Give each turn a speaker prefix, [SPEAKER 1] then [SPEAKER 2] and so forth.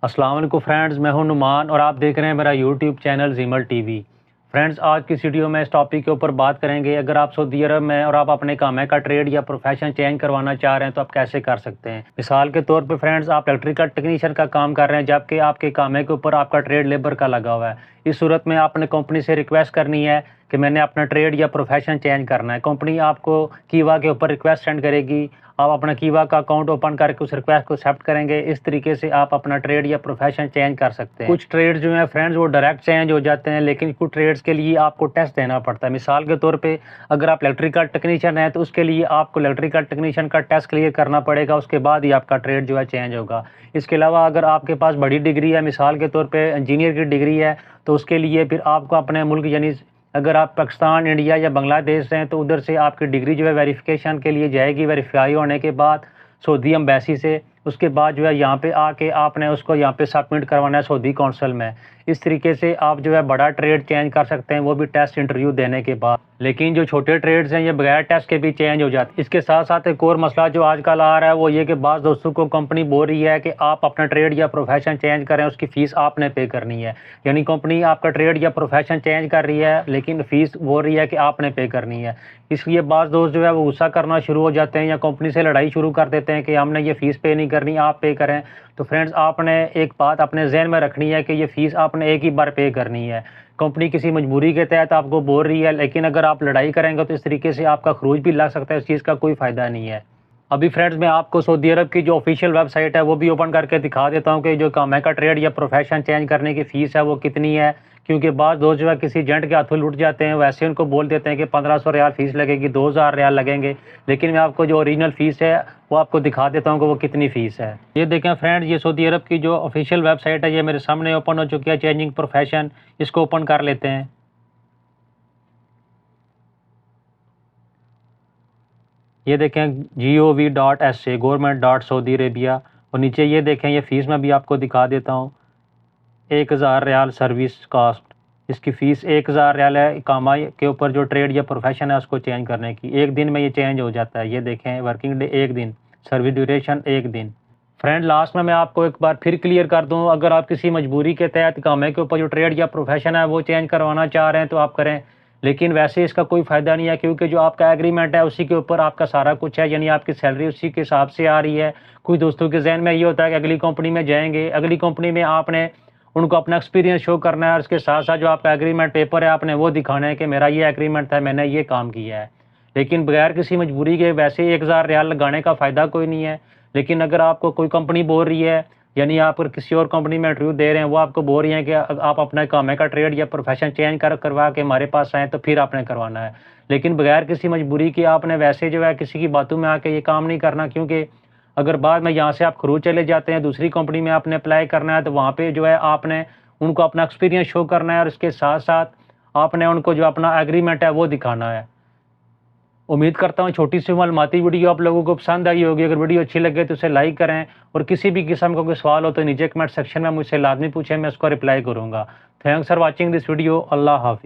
[SPEAKER 1] السلام علیکم فرینڈز، میں ہوں نعمان اور آپ دیکھ رہے ہیں میرا YouTube channel زیمل T V. Friends, آج کی ویڈیو میں اس ٹاپک کے اوپر بات کریں گے۔ اگر آپ سعودی عرب میں اور آپ اپنے کامے کا ٹریڈ یا پروفیشن چینج کروانا چاہ رہے ہیں تو آپ کیسے کر سکتے ہیں۔ مثال کے طور پہ فرینڈز، آپ الیکٹریکل ٹیکنیشین کا کام کر رہے ہیں جبکہ آپ کے کامے کے اوپر آپ کا ٹریڈ لیبر کا لگا ہوا ہے۔ اس صورت میں آپ نے کمپنی سے ریکویسٹ کرنی ہے کہ میں نے اپنا ٹریڈ یا پروفیشن چینج کرنا ہے۔ کمپنی آپ کو کیوا کے اوپر ریکویسٹ سینڈ کرے گی، آپ اپنا کیوا کا اکاؤنٹ اوپن کر کے اس ریکویسٹ کو ایکسیپٹ کریں گے۔ اس طریقے سے آپ اپنا ٹریڈ یا پروفیشن چینج کر سکتے ہیں۔ کچھ ٹریڈ جو ہیں فرینڈز وہ ڈائریکٹ چینج ہو جاتے ہیں، لیکن کچھ ٹریڈز کے لیے آپ کو ٹیسٹ دینا پڑتا ہے۔ مثال کے طور پہ اگر آپ الیکٹریکل ٹیکنیشین ہیں تو اس کے لیے آپ کو الیکٹریکل ٹیکنیشین کا ٹیسٹ کلیئر کرنا پڑے گا، اس کے بعد ہی آپ کا ٹریڈ جو ہے چینج ہوگا۔ اس کے علاوہ اگر آپ کے پاس بڑی ڈگری ہے، مثال کے طور پہ انجینئر کی ڈگری ہے، تو اس کے لیے پھر آپ کو اپنے ملک یعنی اگر آپ پاکستان، انڈیا یا بنگلہ دیش سے ہیں تو ادھر سے آپ کی ڈگری جو ہے ویریفیکیشن کے لیے جائے گی۔ ویریفائی ہونے کے بعد سعودی ایمبیسی سے، اس کے بعد جو ہے یہاں پہ آ کے آپ نے اس کو یہاں پہ سبمٹ کروانا ہے سعودی کونسل میں۔ اس طریقے سے آپ جو ہے بڑا ٹریڈ چینج کر سکتے ہیں، وہ بھی ٹیسٹ انٹرویو دینے کے بعد۔ لیکن جو چھوٹے ٹریڈز ہیں یہ بغیر ٹیسٹ کے بھی چینج ہو جاتے ہیں۔ اس کے ساتھ ساتھ ایک اور مسئلہ جو آج کل آ رہا ہے وہ یہ کہ بعض دوستوں کو کمپنی بول رہی ہے کہ آپ اپنا ٹریڈ یا پروفیشن چینج کریں، اس کی فیس آپ نے پے کرنی ہے۔ یعنی کمپنی آپ کا ٹریڈ یا پروفیشن چینج کر رہی ہے لیکن فیس بول رہی ہے کہ آپ نے پے کرنی ہے۔ اس لیے بعض دوست جو ہے وہ غصہ کرنا شروع ہو جاتے ہیں یا کمپنی سے لڑائی شروع کر دیتے ہیں کہ ہم نے یہ فیس پے نہیں کرنی، آپ پے کریں۔ تو فرینڈز، آپ نے ایک بات اپنے ذہن میں رکھنی ہے کہ یہ فیس آپ نے ایک ہی بار پے کرنی ہے۔ کمپنی کسی مجبوری کے تحت آپ کو بول رہی ہے، لیکن اگر آپ لڑائی کریں گے تو اس طریقے سے آپ کا خروج بھی لگ سکتا ہے، اس چیز کا کوئی فائدہ نہیں ہے۔ ابھی فرینڈز میں آپ کو سعودی عرب کی جو آفیشیل ویب سائٹ ہے وہ بھی اوپن کر کے دکھا دیتا ہوں کہ جو کامے کا ٹریڈ یا پروفیشن چینج کرنے کی فیس ہے وہ کتنی ہے، کیونکہ بعض دوست جو ہے کسی ایجنٹ کے ہاتھوں لٹ جاتے ہیں، ویسے ان کو بول دیتے ہیں کہ 1500 ریال فیس لگے گی، 2000 ریال لگیں گے، لیکن میں آپ کو جو اوریجنل فیس ہے وہ آپ کو دکھا دیتا ہوں کہ وہ کتنی فیس ہے۔ یہ دیکھیں فرینڈ، یہ سعودی عرب کی جو آفیشیل ویب سائٹ ہے یہ میرے سامنے اوپن ہو چکی ہے، چینجنگ پروفیشن۔ اس کو اوپن کر لیتے ہیں۔ یہ دیکھیں gov.sa گورنمنٹ.سعودی عربیہ، اور نیچے یہ دیکھیں یہ فیس میں بھی آپ کو دکھا دیتا ہوں، 1000 ریال سروس کاسٹ۔ اس کی فیس 1000 ریال ہے اقامہ کے اوپر جو ٹریڈ یا پروفیشن ہے اس کو چینج کرنے کی۔ ایک دن میں یہ چینج ہو جاتا ہے۔ یہ دیکھیں ورکنگ ڈے ایک دن، سروس ڈیوریشن ایک دن۔ فرینڈ لاسٹ میں آپ کو ایک بار پھر کلیئر کر دوں، اگر آپ کسی مجبوری کے تحت کامے کے اوپر جو ٹریڈ یا پروفیشن ہے وہ چینج کروانا چاہ رہے ہیں تو آپ کریں، لیکن ویسے اس کا کوئی فائدہ نہیں ہے، کیونکہ جو آپ کا ایگریمنٹ ہے اسی کے اوپر آپ کا سارا کچھ ہے، یعنی آپ کی سیلری اسی کے حساب سے آ رہی ہے۔ کچھ دوستوں کے ذہن میں یہ ہوتا ہے کہ اگلی کمپنی میں جائیں گے، اگلی کمپنی میں آپ نے ان کو اپنا ایکسپیرینس شو کرنا ہے اور اس کے ساتھ ساتھ جو آپ کا ایگریمنٹ پیپر ہے آپ نے وہ دکھانا ہے کہ میرا یہ ایگریمنٹ تھا، میں نے یہ کام کیا ہے۔ لیکن بغیر کسی مجبوری کے ویسے 1000 ریال لگانے کا فائدہ کوئی نہیں ہے۔ لیکن اگر آپ کو کوئی کمپنی بول رہی ہے، یعنی آپ کسی اور کمپنی میں انٹرویو دے رہے ہیں، وہ آپ کو بول رہی ہیں کہ آپ اپنا کامے کا ٹریڈ یا پروفیشن چینج کروا کے ہمارے پاس آئیں تو پھر آپ نے کروانا ہے۔ لیکن بغیر کسی مجبوری کے آپ نے ویسے جو ہے کسی کی باتوں میں آ کے یہ کام نہیں کرنا، کیونکہ اگر بعد میں یہاں سے آپ خروج چلے جاتے ہیں، دوسری کمپنی میں آپ نے اپلائی کرنا ہے تو وہاں پہ جو ہے آپ نے ان کو اپنا ایکسپیرینس شو کرنا ہے اور اس کے ساتھ ساتھ آپ نے ان کو جو اپنا ایگریمنٹ ہے وہ دکھانا ہے۔ امید کرتا ہوں چھوٹی سی معلوماتی ویڈیو آپ لوگوں کو پسند آئی ہوگی۔ اگر ویڈیو اچھی لگے تو اسے لائک کریں، اور کسی بھی قسم کا کوئی سوال ہو تو نیچے کمنٹ سیکشن میں مجھ سے لازمی پوچھیں، میں اس کو رپلائی کروں گا۔ Thanks for watching this video. اللہ حافظ۔